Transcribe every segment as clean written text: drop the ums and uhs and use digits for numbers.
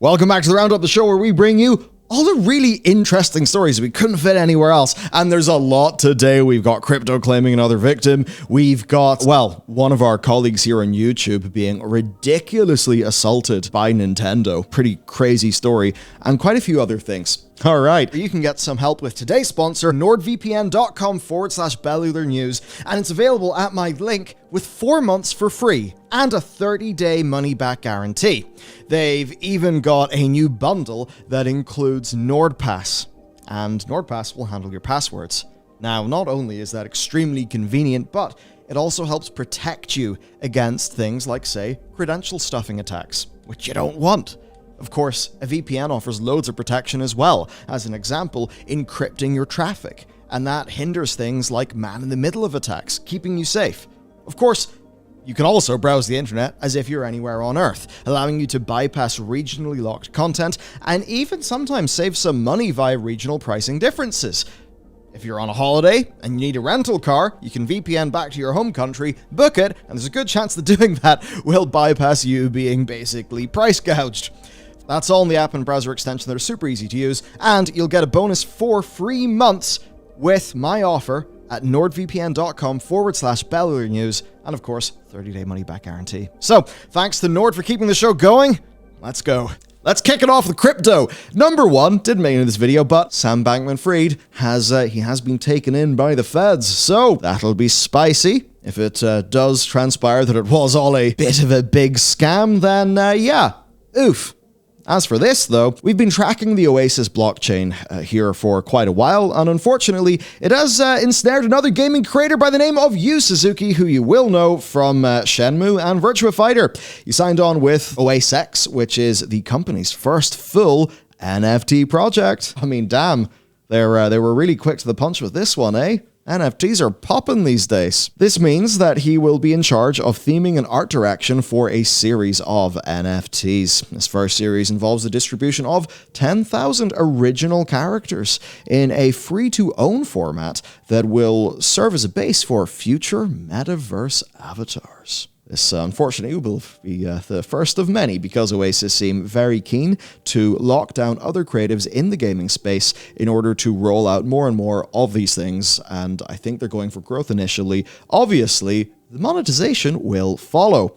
Welcome back to the Roundup, the show where we bring you all the really interesting stories we couldn't fit anywhere else. And there's a lot today. We've got crypto claiming another victim. We've got, well, one of our colleagues here on YouTube being ridiculously assaulted by Nintendo. Pretty crazy story. And quite a few other things. All right, you can get some help with today's sponsor, nordvpn.com/Bellular News, and it's available at my link with 4 months for free and a 30-day money-back guarantee. They've even got a new bundle that includes NordPass, and NordPass will handle your passwords. Now, not only is that extremely convenient, but it also helps protect you against things like, say, credential stuffing attacks, which you don't want. Of course, a VPN offers loads of protection as well, as an example, encrypting your traffic, and that hinders things like man-in-the-middle-of attacks, keeping you safe. Of course, you can also browse the internet as if you're anywhere on Earth, allowing you to bypass regionally locked content, and even sometimes save some money via regional pricing differences. If you're on a holiday and you need a rental car, you can VPN back to your home country, book it, and there's a good chance that doing that will bypass you being basically price gouged. That's all in the app and browser extension that are super easy to use, and you'll get a bonus 4 free months with my offer at nordvpn.com/Bellular News, and of course, 30-day money-back guarantee. So, thanks to Nord for keeping the show going. Let's go. Let's kick it off with crypto. Number one, didn't make it in this video, but Sam Bankman-Fried has been taken in by the feds, so that'll be spicy. If it does transpire that it was all a bit of a big scam, then yeah, oof. As for this, though, we've been tracking the Oasis blockchain here for quite a while, and unfortunately, it has ensnared another gaming creator by the name of Yu Suzuki, who you will know from Shenmue and Virtua Fighter. He signed on with OASX, which is the company's first full NFT project. I mean, damn, they were really quick to the punch with this one, eh? NFTs are popping these days. This means that he will be in charge of theming and art direction for a series of NFTs. This first series involves the distribution of 10,000 original characters in a free-to-own format that will serve as a base for future metaverse avatars. This, unfortunately, will be the first of many because Oasis seem very keen to lock down other creatives in the gaming space in order to roll out more and more of these things, and I think they're going for growth initially. Obviously, the monetization will follow.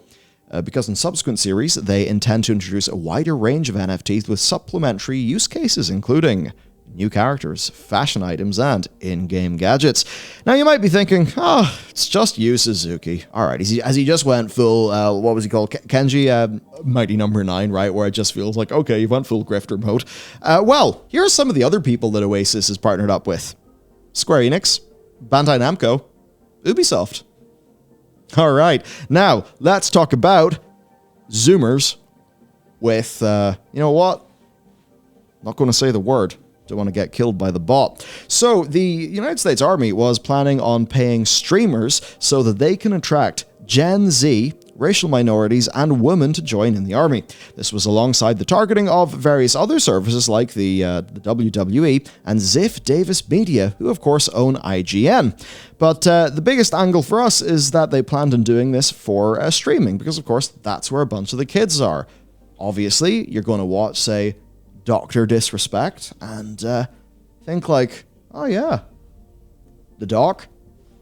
Because in subsequent series, they intend to introduce a wider range of NFTs with supplementary use cases, including new characters, fashion items, and in-game gadgets. Now, you might be thinking, oh, it's just Yu Suzuki. All right, has he just went full, what was he called? Kenji Mighty Number 9, right? Where it just feels like, okay, you went full grifter mode. Well, here are some of the other people that Oasis has partnered up with. Square Enix, Bandai Namco, Ubisoft. All right, now, let's talk about Zoomers with, you know what? I'm not going to say the word. Don't want to get killed by the bot. So the United States Army was planning on paying streamers so that they can attract Gen Z, racial minorities, and women to join in the army. This was alongside the targeting of various other services like the WWE and Ziff Davis Media, who of course own IGN. But the biggest angle for us is that they planned on doing this for streaming, because of course that's where a bunch of the kids are. Obviously, you're going to watch, say, Dr. Disrespect, and think like, oh yeah, the doc,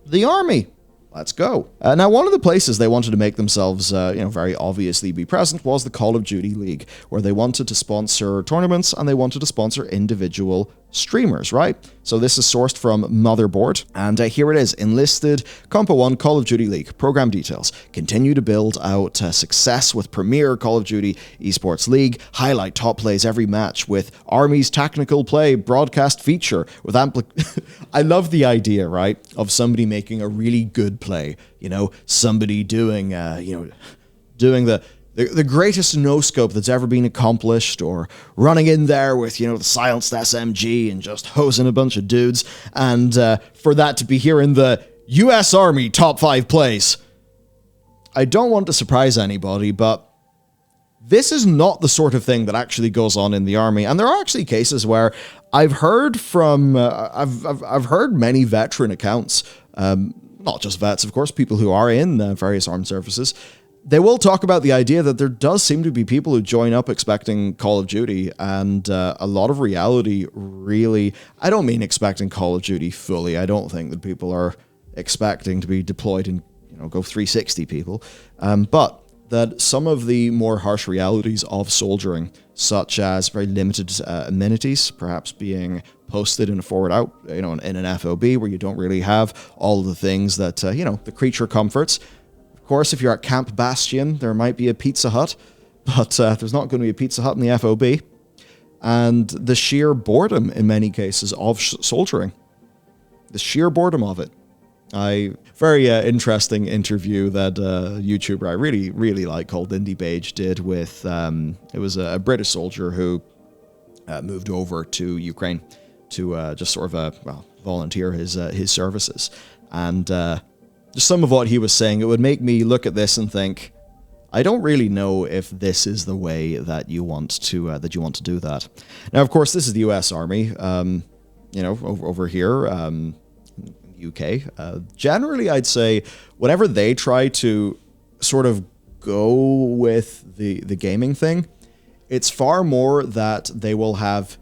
the army, let's go. Now, one of the places they wanted to make themselves, very obviously be present was the Call of Duty League, where they wanted to sponsor tournaments and they wanted to sponsor individual streamers, right? So this is sourced from Motherboard, and here it is, enlisted Compo 1 Call of Duty League. Program details. Continue to build out success with Premier Call of Duty Esports League. Highlight top plays every match with Army's tactical play broadcast feature with I love the idea, right, of somebody making a really good play. You know, somebody doing the greatest no-scope that's ever been accomplished, or running in there with, the silenced SMG and just hosing a bunch of dudes, and for that to be here in the US Army top 5 plays. I don't want to surprise anybody, but this is not the sort of thing that actually goes on in the army, and there are actually cases where I've heard from, I've heard many veteran accounts, not just vets, of course, people who are in various armed services, they will talk about the idea that there does seem to be people who join up expecting Call of Duty, and a lot of reality really, I don't mean expecting Call of Duty fully. I don't think that people are expecting to be deployed and, go 360 people, but that some of the more harsh realities of soldiering, such as very limited amenities, perhaps being posted in a forward out, in an FOB where you don't really have all of the things that, the creature comforts. Of course, if you're at Camp Bastion, there might be a Pizza Hut, but there's not going to be a Pizza Hut in the FOB. And the sheer boredom, in many cases, of soldiering. The sheer boredom of it. Very interesting interview that a YouTuber I really, really like called Indie Beige did with, it was a British soldier who moved over to Ukraine to just sort of, volunteer his services. And just some of what he was saying, it would make me look at this and think, I don't really know if this is the way that you want to do that. Now, of course, this is the U.S. Army, over here, UK. Generally, I'd say whenever they try to sort of go with the gaming thing, it's far more that they will have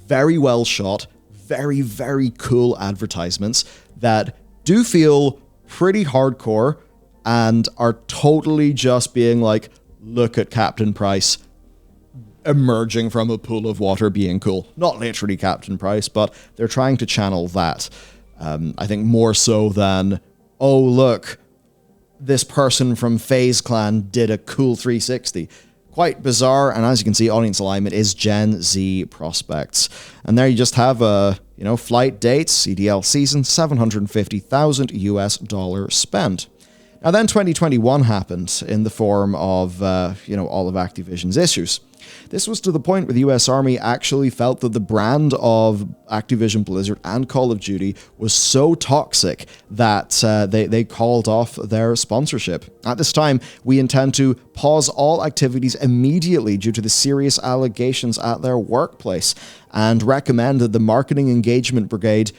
very well shot, very, very cool advertisements that do feel pretty hardcore and are totally just being like, look at Captain Price emerging from a pool of water being cool. Not literally Captain Price, but they're trying to channel that. I think more so than, oh, look, this person from FaZe Clan did a cool 360. Quite bizarre, and as you can see, audience alignment is Gen Z prospects. And there you just have flight dates, CDL season, $750,000 US spent. Now then 2021 happened in the form of, all of Activision's issues. This was to the point where the US Army actually felt that the brand of Activision Blizzard and Call of Duty was so toxic that they called off their sponsorship. At this time, we intend to pause all activities immediately due to the serious allegations at their workplace, and recommend that the Marketing Engagement Brigade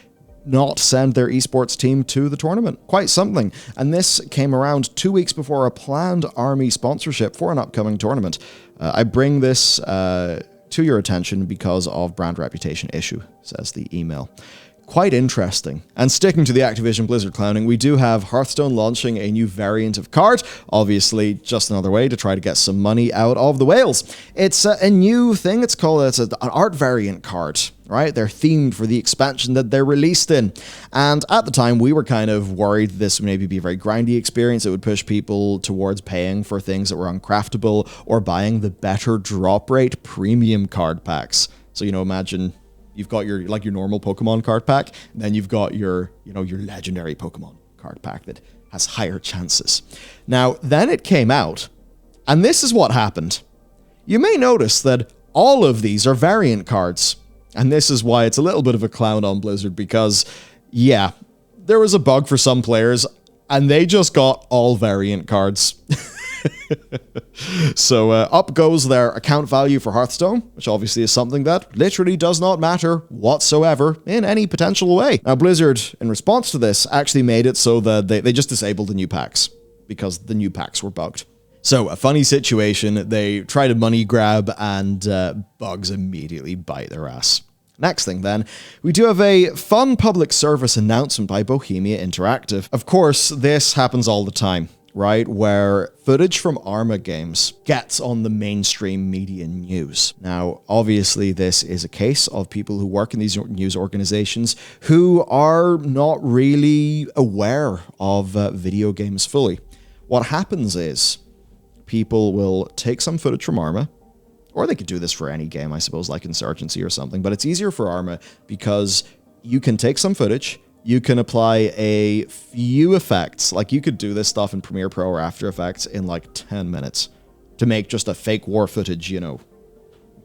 not send their esports team to the tournament. Quite something. And this came around 2 weeks before a planned Army sponsorship for an upcoming tournament. I bring this to your attention because of brand reputation issue, says the email. Quite interesting. And sticking to the Activision Blizzard clowning, we do have Hearthstone launching a new variant of card. Obviously, just another way to try to get some money out of the whales. It's a new thing. It's an art variant card, right? They're themed for the expansion that they're released in. And at the time, we were kind of worried this would maybe be a very grindy experience. It would push people towards paying for things that were uncraftable or buying the better drop rate premium card packs. So, imagine you've got your normal Pokemon card pack, and then you've got your legendary Pokemon card pack that has higher chances. Now, then it came out, and this is what happened. You may notice that all of these are variant cards, and this is why it's a little bit of a clown on Blizzard, because, yeah, there was a bug for some players, and they just got all variant cards. So up goes their account value for Hearthstone, which obviously is something that literally does not matter whatsoever in any potential way. Now, Blizzard, in response to this, actually made it so that they just disabled the new packs because the new packs were bugged. So, a funny situation, they try to money grab and bugs immediately bite their ass. Next thing then, we do have a fun public service announcement by Bohemia Interactive. Of course, this happens all the time, right, where footage from Arma games gets on the mainstream media news. Now, obviously, this is a case of people who work in these news organizations who are not really aware of video games fully. What happens is people will take some footage from Arma, or they could do this for any game, I suppose, like Insurgency or something, but it's easier for Arma because you can take some footage, you can apply a few effects. Like, you could do this stuff in Premiere Pro or After Effects in like 10 minutes to make just a fake war footage,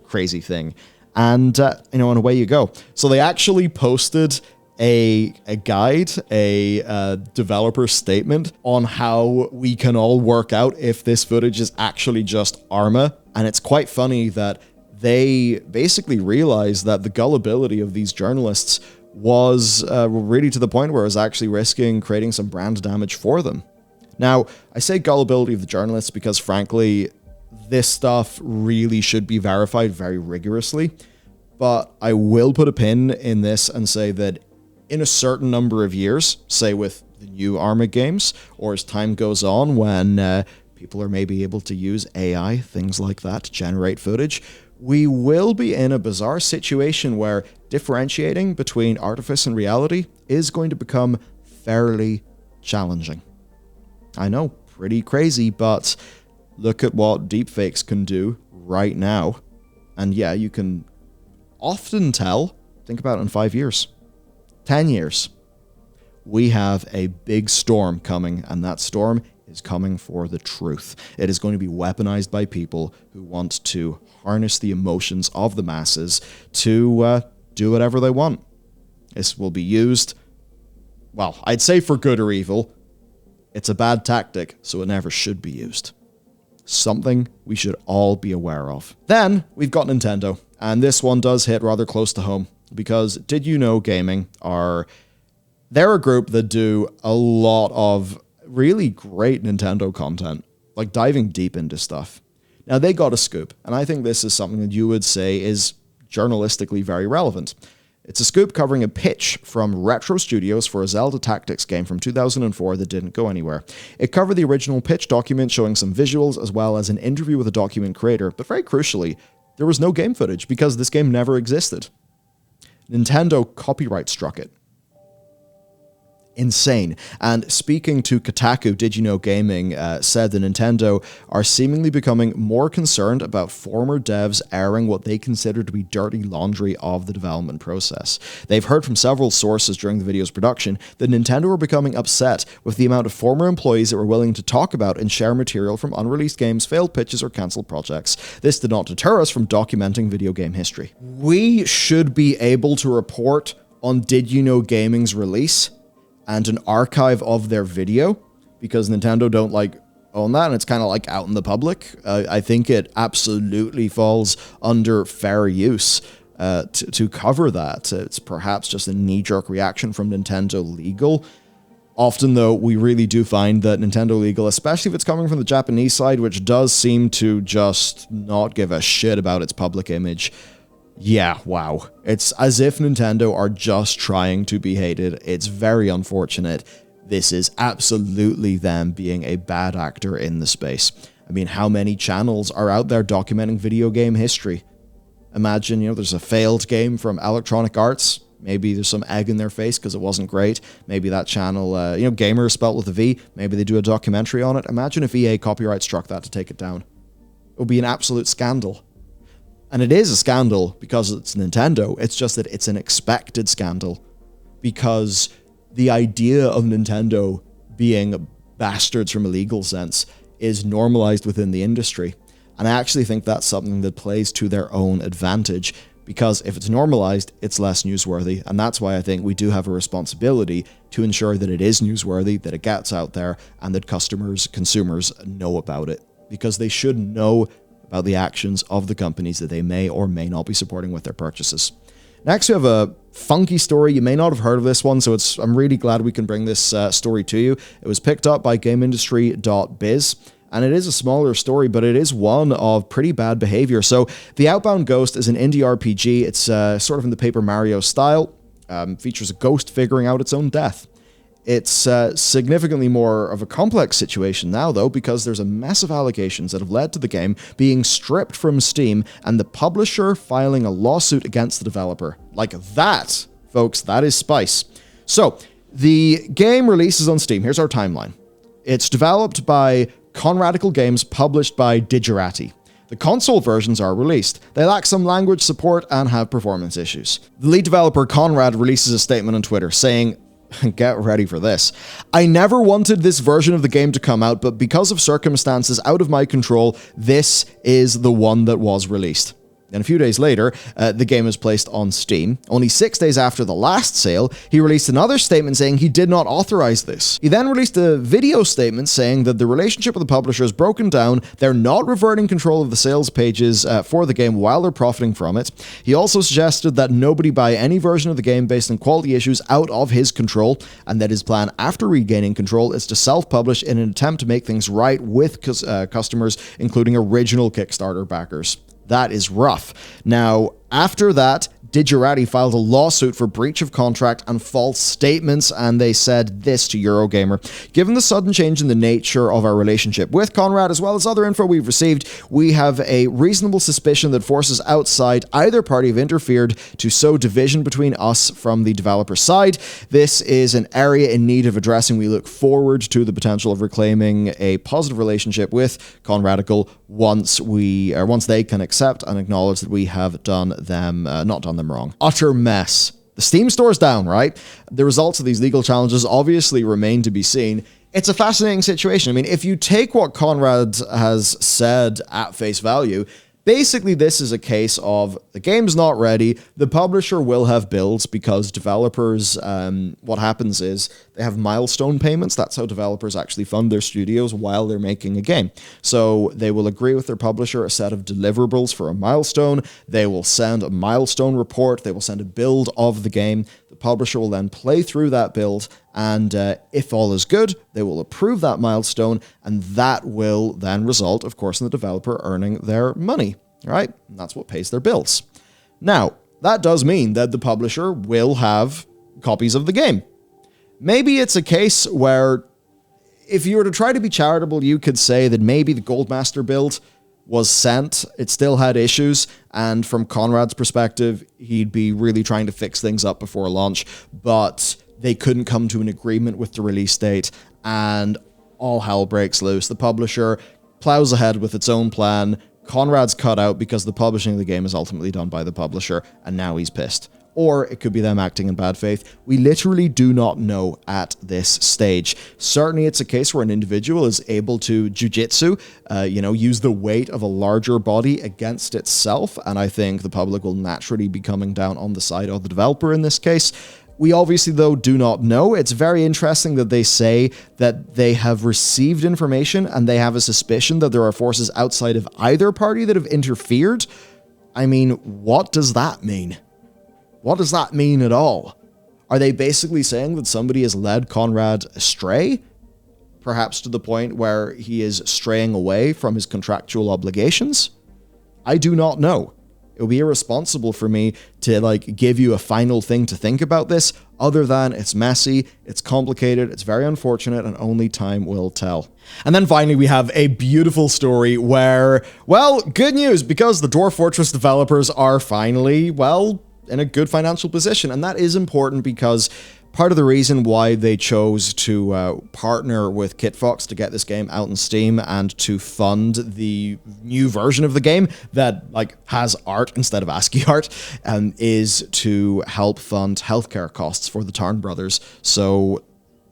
crazy thing. And, and away you go. So they actually posted a guide, a developer statement on how we can all work out if this footage is actually just Arma. And it's quite funny that they basically realized that the gullibility of these journalists was really to the point where it was actually risking creating some brand damage for them. Now, I say gullibility of the journalists because, frankly, this stuff really should be verified very rigorously. But I will put a pin in this and say that in a certain number of years, say with the new Arma games, or as time goes on when people are maybe able to use AI, things like that, to generate footage, we will be in a bizarre situation where differentiating between artifice and reality is going to become fairly challenging. I know, pretty crazy, but look at what deepfakes can do right now. And yeah, you can often tell, think about it in 5 years, 10 years. We have a big storm coming, and that storm is coming for the truth. It is going to be weaponized by people who want to harness the emotions of the masses to do whatever they want. This will be used, well, I'd say for good or evil. It's a bad tactic, so it never should be used. Something we should all be aware of. Then, we've got Nintendo, and this one does hit rather close to home, because Did You Know Gaming they're a group that do a lot of really great Nintendo content, like diving deep into stuff. Now, they got a scoop, and I think this is something that you would say is journalistically very relevant. It's a scoop covering a pitch from Retro Studios for a Zelda Tactics game from 2004 that didn't go anywhere. It covered the original pitch document showing some visuals as well as an interview with the document creator, but very crucially, there was no game footage because this game never existed. Nintendo copyright struck it. Insane. And speaking to Kotaku, Did You Know Gaming said that Nintendo are seemingly becoming more concerned about former devs airing what they consider to be dirty laundry of the development process. They've heard from several sources during the video's production that Nintendo are becoming upset with the amount of former employees that were willing to talk about and share material from unreleased games, failed pitches, or cancelled projects. This did not deter us from documenting video game history. We should be able to report on Did You Know Gaming's release and an archive of their video, because Nintendo don't own that, and it's kind of out in the public. I think it absolutely falls under fair use to cover that. It's perhaps just a knee-jerk reaction from Nintendo Legal. Often, though, we really do find that Nintendo Legal, especially if it's coming from the Japanese side, which does seem to just not give a shit about its public image. Yeah, wow. It's as if Nintendo are just trying to be hated. It's very unfortunate. This is absolutely them being a bad actor in the space. I mean, how many channels are out there documenting video game history? Imagine, there's a failed game from Electronic Arts. Maybe there's some egg in their face because it wasn't great. Maybe that channel, gamer is spelled with a V. Maybe they do a documentary on it. Imagine if EA copyright struck that to take it down. It would be an absolute scandal. And it is a scandal because it's Nintendo. It's just that it's an expected scandal because the idea of Nintendo being bastards from a legal sense is normalized within the industry. And I actually think that's something that plays to their own advantage because if it's normalized, it's less newsworthy. And that's why I think we do have a responsibility to ensure that it is newsworthy, that it gets out there, and that consumers know about it because they should know about the actions of the companies that they may or may not be supporting with their purchases. Next, we have a funky story. You may not have heard of this one, so I'm really glad we can bring this story to you. It was picked up by GameIndustry.biz, and it is a smaller story, but it is one of pretty bad behavior. So, The Outbound Ghost is an indie RPG. It's sort of in the Paper Mario style. Features a ghost figuring out its own death. It's significantly more of a complex situation now, though, because there's a mess of allegations that have led to the game being stripped from Steam and the publisher filing a lawsuit against the developer. Like that, folks, that is spice. So, the game releases on Steam. Here's our timeline. It's developed by Conradical Games, published by Digirati. The console versions are released. They lack some language support and have performance issues. The lead developer, Conrad, releases a statement on Twitter saying, get ready for this. I never wanted this version of the game to come out, but because of circumstances out of my control, this is the one that was released. And a few days later, the game was placed on Steam. Only 6 days after the last sale, he released another statement saying he did not authorize this. He then released a video statement saying that the relationship with the publisher is broken down, they're not reverting control of the sales pages for the game while they're profiting from it. He also suggested that nobody buy any version of the game based on quality issues out of his control, and that his plan after regaining control is to self-publish in an attempt to make things right with customers, including original Kickstarter backers. That is rough. Now, after that, Digirati filed a lawsuit for breach of contract and false statements, and they said this to Eurogamer. Given the sudden change in the nature of our relationship with Conrad, as well as other info we've received, we have a reasonable suspicion that forces outside either party have interfered to sow division between us from the developer side. This is an area in need of addressing. We look forward to the potential of reclaiming a positive relationship with Conradical once they can accept and acknowledge that we have not done them wrong. Utter mess. The Steam store's down, right? The results of these legal challenges obviously remain to be seen. It's a fascinating situation. I mean, if you take what Conrad has said at face value, basically this is a case of the game's not ready, the publisher will have bills because developers, what happens is they have milestone payments. That's how developers actually fund their studios while they're making a game. So they will agree with their publisher a set of deliverables for a milestone. They will send a milestone report. They will send a build of the game. The publisher will then play through that build, and if all is good, they will approve that milestone, and that will then result, of course, in the developer earning their money, right? And that's what pays their bills. Now, that does mean that the publisher will have copies of the game. Maybe it's a case where, if you were to try to be charitable, you could say that maybe the Goldmaster build was sent, it still had issues, and from Conrad's perspective, he'd be really trying to fix things up before launch, but they couldn't come to an agreement with the release date, and all hell breaks loose. The publisher plows ahead with its own plan. Conrad's cut out because the publishing of the game is ultimately done by the publisher, and now he's pissed. Or it could be them acting in bad faith. We literally do not know at this stage. Certainly it's a case where an individual is able to jujitsu, use the weight of a larger body against itself, and I think the public will naturally be coming down on the side of the developer in this case. We obviously, though, do not know. It's very interesting that they say that they have received information and they have a suspicion that there are forces outside of either party that have interfered. I mean, what does that mean? What does that mean at all? Are they basically saying that somebody has led Conrad astray? Perhaps to the point where he is straying away from his contractual obligations? I do not know. It would be irresponsible for me to give you a final thing to think about this, other than it's messy, it's complicated, it's very unfortunate, and only time will tell. And then finally we have a beautiful story where, well, good news, because the Dwarf Fortress developers are finally, well, in a good financial position, and that is important because part of the reason why they chose to partner with Kitfox to get this game out on Steam and to fund the new version of the game that has art instead of ASCII art is to help fund healthcare costs for the Tarn brothers. So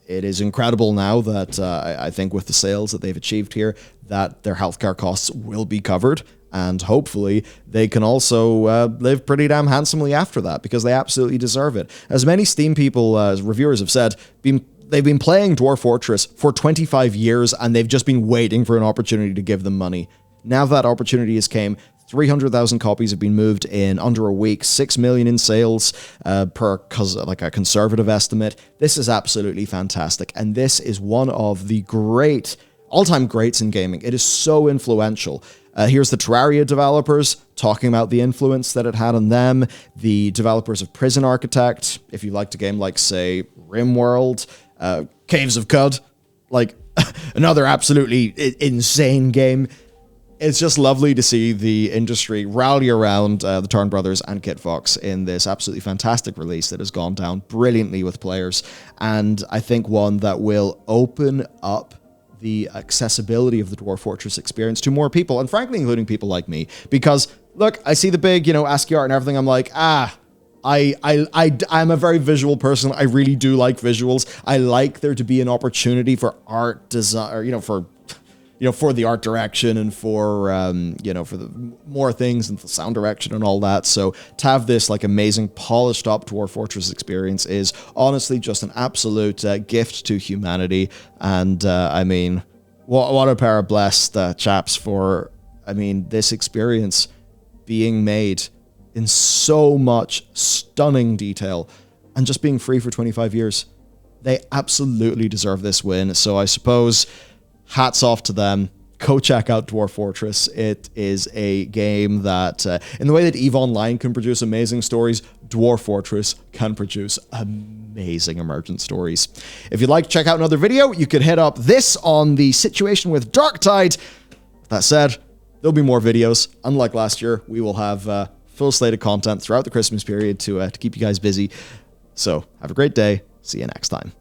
it is incredible now that I think with the sales that they've achieved here, that their healthcare costs will be covered. And hopefully they can also live pretty damn handsomely after that, because they absolutely deserve it. As many Steam people, as reviewers have said, they've been playing Dwarf Fortress for 25 years, and they've just been waiting for an opportunity to give them money. Now that opportunity has came. 300,000 copies have been moved in under a week, 6 million in sales per a conservative estimate. This is absolutely fantastic, and this is one of the all-time greats in gaming. It is so influential. Here's the Terraria developers talking about the influence that it had on them, the developers of Prison Architect, if you liked a game like, say, RimWorld, Caves of Cud, another absolutely insane game. It's just lovely to see the industry rally around the Tarn brothers and Kitfox in this absolutely fantastic release that has gone down brilliantly with players, and I think one that will open up the accessibility of the Dwarf Fortress experience to more people, and frankly, including people like me. Because, look, I see the big, ASCII art and everything, I'm like, I'm a very visual person. I really do like visuals. I like there to be an opportunity for art design, or, for for the art direction and for, for the more things and the sound direction and all that. So to have this like amazing polished up Dwarf Fortress experience is honestly just an absolute gift to humanity. And I mean, what a pair of blessed chaps for, this experience being made in so much stunning detail and just being free for 25 years. They absolutely deserve this win. So I suppose hats off to them. Go check out Dwarf Fortress. It is a game that, in the way that EVE Online can produce amazing stories, Dwarf Fortress can produce amazing emergent stories. If you'd like to check out another video, you could hit up this on the situation with Darktide. That said, there'll be more videos. Unlike last year, we will have full slate of content throughout the Christmas period to keep you guys busy. So have a great day. See you next time.